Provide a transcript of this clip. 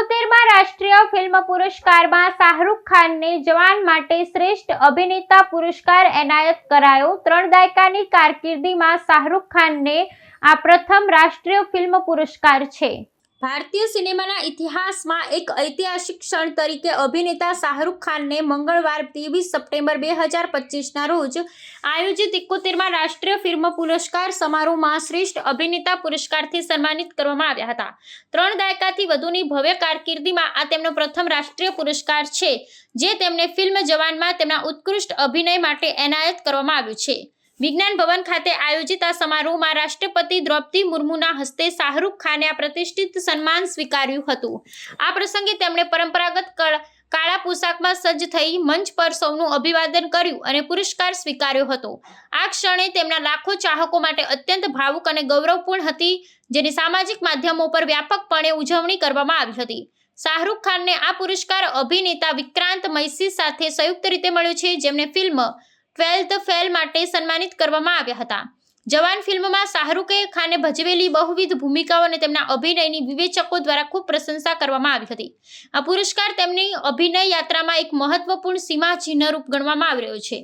71માં રાષ્ટ્રીય ફિલ્મ પુરસ્કારમાં શાહરૂખ ખાનને જવાન માટે શ્રેષ્ઠ અભિનેતા પુરસ્કાર એનાયત કરાયો। 3 દાયકાની કારકિર્દીમાં શાહરૂખ ખાનને આ પ્રથમ રાષ્ટ્રીય ફિલ્મ પુરસ્કાર છે। ભારતીય સિનેમાના ઇતિહાસમાં એક ઐતિહાસિક ક્ષણ તરીકે અભિનેતા શાહરૂખ ખાનને મંગળવાર 23 સપ્ટેમ્બર 2025ના રોજ આયોજિત 71માં રાષ્ટ્રીય ફિલ્મ પુરસ્કાર સમારોહમાં શ્રેષ્ઠ અભિનેતા પુરસ્કારથી સન્માનિત કરવામાં આવ્યા હતા। 3 દાયકાથી વધુની ભવ્ય કારકિર્દીમાં આ તેમનો પ્રથમ રાષ્ટ્રીય પુરસ્કાર છે, જે તેમને ફિલ્મ જવાનમાં તેમના ઉત્કૃષ્ટ અભિનય માટે એનાયત કરવામાં આવ્યું છે। વિજ્ઞાન ભવન ખાતે આયોજિત આ સમારોહમાં રાષ્ટ્રપતિ દ્રૌપદી મુર્મુના હસ્તે શાહરૂખ ખાને આ પ્રતિષ્ઠિત સન્માન સ્વીકાર્યું હતું। આ પ્રસંગે તેમણે પરંપરાગત કાળા પોશાકમાં સજ્જ થઈ મંચ પર સૌનું અભિવાદન કર્યું અને પુરસ્કાર સ્વીકાર્યો હતો। આ ક્ષણે તેમના લાખો ચાહકો માટે અત્યંત ભાવુક અને ગૌરવપૂર્ણ હતી, જેની સામાજિક માધ્યમો પર વ્યાપકપણે ઉજવણી કરવામાં આવી હતી। શાહરૂખ ખાનને આ પુરસ્કાર અભિનેતા વિક્રાંત મૈસી સાથે સંયુક્ત રીતે મળ્યો છે, જેમને ફિલ્મ 12th ફેલ માટે સન્માનિત કરવામાં આવ્યા હતા। જવાન ફિલ્મમાં શાહરૂખ ખાને ભજવેલી બહુવિધ ભૂમિકાઓ અને તેમના અભિનયની વિવેચકો દ્વારા ખૂબ પ્રશંસા કરવામાં આવી હતી। આ પુરસ્કાર તેમની અભિનય યાત્રામાં એક મહત્વપૂર્ણ સીમાચિહ્નરૂપ ગણવામાં આવી રહ્યો છે।